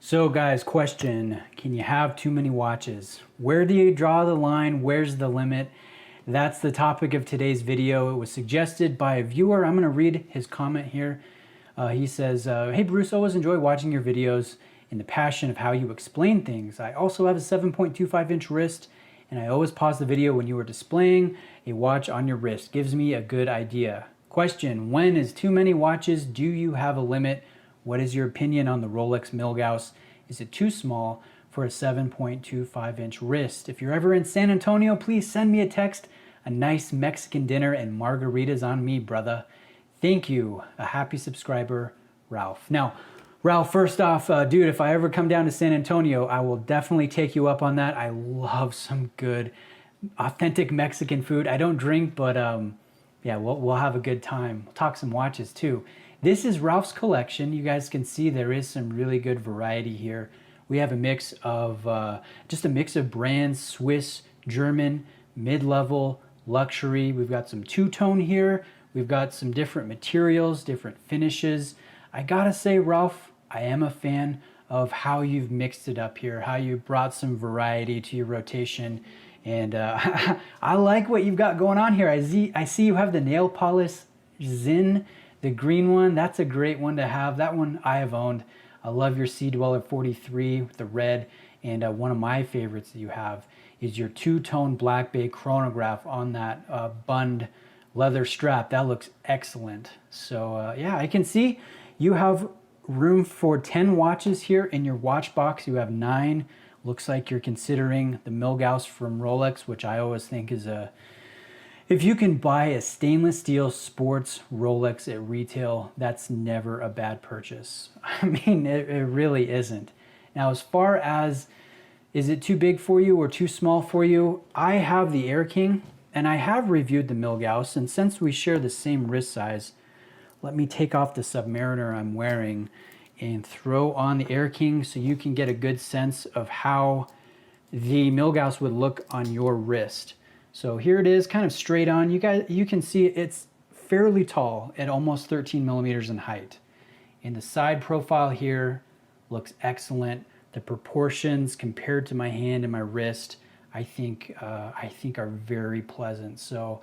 So guys, question, can you have too many watches? Where do you draw the line? Where's the limit? That's the topic of today's video. It was suggested by a viewer. I'm going to read his comment here. He says, hey Bruce, always enjoy watching your videos and the passion of how you explain things. I also have a 7.25 inch wrist and I always pause the video when you are displaying a watch on your wrist. Gives me a good idea. Question, when is too many watches? Do you have a limit? What is your opinion on the Rolex Milgauss? Is it too small for a 7.25 inch wrist? If you're ever in San Antonio, please send me a text. A nice Mexican dinner and margaritas on me, brother. Thank you. A happy subscriber, Ralph. Now, Ralph, first off, dude, if I ever come down to San Antonio, I will definitely take you up on that. I love some good, authentic Mexican food. I don't drink, but yeah, we'll have a good time. We'll talk some watches too. This is Ralph's collection. You guys can see there is some really good variety here. We have a mix of, just a mix of brands, Swiss, German, mid-level, luxury. We've got some two-tone here. We've got some different materials, different finishes. I gotta say, Ralph, I am a fan of how you've mixed it up here, how you brought some variety to your rotation. And I like what you've got going on here. I see you have the nail polish Zin. The green one, that's a great one to have. That one I have owned. I love your Sea Dweller 43 with the red. And one of my favorites that you have is your two-tone Black Bay chronograph on that bund leather strap. That looks excellent. So yeah, I can see you have room for 10 watches here in your watch box. You have 9. Looks like you're considering the Milgauss from Rolex, which I always think is a... If you can buy a stainless steel sports Rolex at retail, that's never a bad purchase. I mean, it really isn't. Now, as far as, is it too big for you or too small for you? I have the Air King, and I have reviewed the Milgauss, and since we share the same wrist size, let me take off the Submariner I'm wearing and throw on the Air King so you can get a good sense of how the Milgauss would look on your wrist. So here it is, kind of straight on. You can see it's fairly tall at almost 13 millimeters in height. And the side profile here looks excellent. The proportions compared to my hand and my wrist, I think are very pleasant. So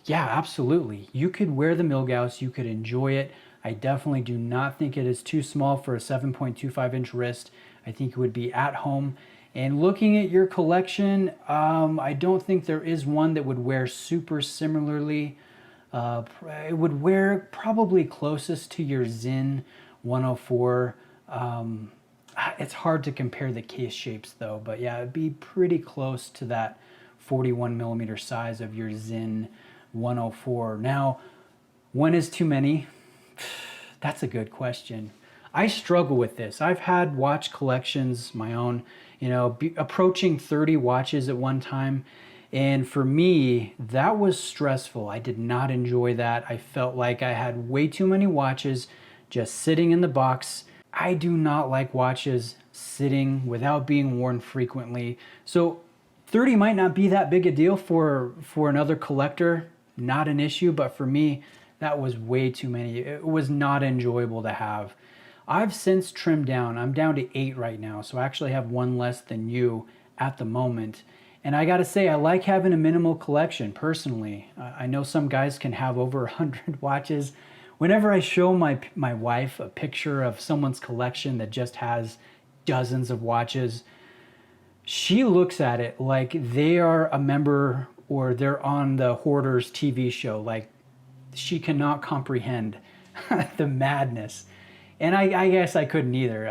yeah, absolutely. You could wear the Milgauss, you could enjoy it. I definitely do not think it is too small for a 7.25 inch wrist. I think it would be at home. And looking at your collection, I don't think there is one that would wear super similarly. It would wear probably closest to your Zin 104. It's hard to compare the case shapes though, but yeah, it'd be pretty close to that 41 millimeter size of your Zin 104. Now, when is too many? That's a good question. I struggle with this. I've had watch collections, my own, approaching 30 watches at one time. And for me, that was stressful. I did not enjoy that. I felt like I had way too many watches just sitting in the box. I do not like watches sitting without being worn frequently. So 30 might not be that big a deal for another collector, not an issue, but for me, that was way too many. It was not enjoyable to have. I've since trimmed down. I'm down to 8 right now, so I actually have one less than you at the moment. And I gotta say, I like having a minimal collection personally. I know some guys can have over 100 watches. Whenever I show my wife a picture of someone's collection that just has dozens of watches, she looks at it like they are a member or they're on the Hoarders TV show. Like, she cannot comprehend the madness. And I guess I couldn't either.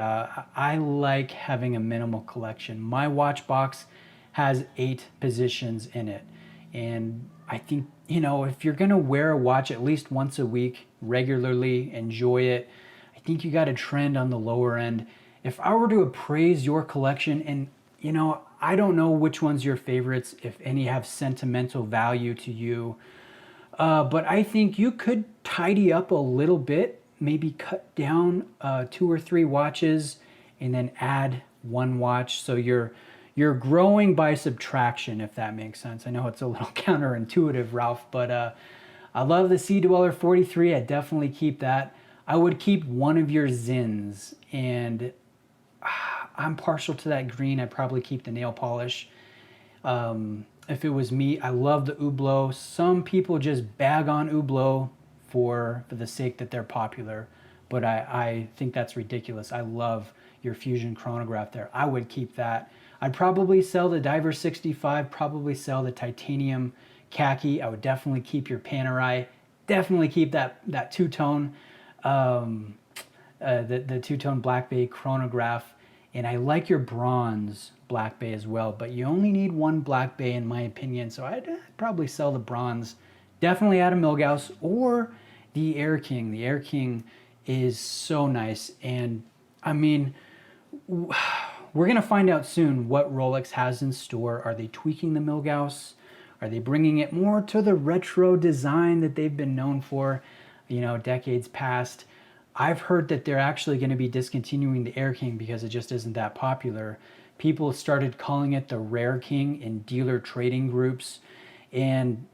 I like having a minimal collection. My watch box has 8 positions in it. And I think, if you're gonna wear a watch at least once a week, regularly, enjoy it, I think you gotta trend on the lower end. If I were to appraise your collection, and I don't know which one's your favorites, if any have sentimental value to you, but I think you could tidy up a little bit, maybe cut down 2 or 3 watches and then add 1 watch. So you're growing by subtraction, if that makes sense. I know it's a little counterintuitive, Ralph, but I love the Sea Dweller 43. I definitely keep that. I would keep one of your Zins, and I'm partial to that green. I'd probably keep the nail polish. If it was me, I love the Hublot. Some people just bag on Hublot for the sake that they're popular, but I think that's ridiculous. I love your Fusion chronograph there. I would keep that. I'd probably sell the Diver 65, probably sell the titanium khaki. I would definitely keep your Panerai. Definitely keep that two-tone, the two-tone Black Bay chronograph. And I like your bronze Black Bay as well, but you only need one Black Bay in my opinion, so I'd probably sell the bronze. Definitely out of Milgauss or the Air King. The Air King is so nice, and I mean, we're gonna find out soon what Rolex has in store. Are they tweaking the Milgauss? Are they bringing it more to the retro design that they've been known for, you know, decades past? I've heard that they're actually going to be discontinuing the Air King because it just isn't that popular. People started calling it the Rare King in dealer trading groups. And,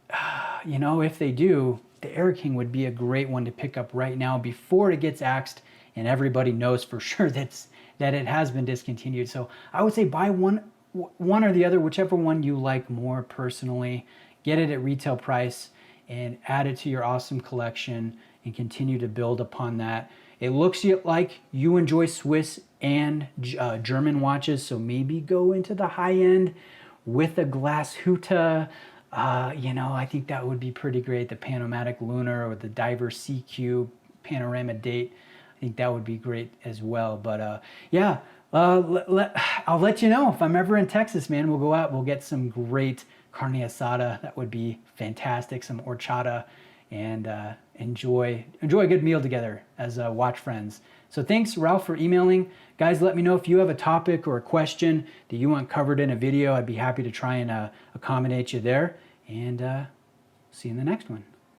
you know, if they do, the Air King would be a great one to pick up right now before it gets axed and everybody knows for sure that it has been discontinued. So I would say buy one or the other, whichever one you like more personally. Get it at retail price and add it to your awesome collection and continue to build upon that. It looks like you enjoy Swiss and German watches, so maybe go into the high end with a glass Huta. You know, I think that would be pretty great. The Panomatic Lunar or the Diver CQ Panorama Date. I think that would be great as well. But yeah, I'll let you know if I'm ever in Texas, man. We'll go out, we'll get some great carne asada. That would be fantastic. Some horchata, and enjoy a good meal together as watch friends. So thanks, Ralph, for emailing. Guys, let me know if you have a topic or a question that you want covered in a video. I'd be happy to try and accommodate you there. And see you in the next one.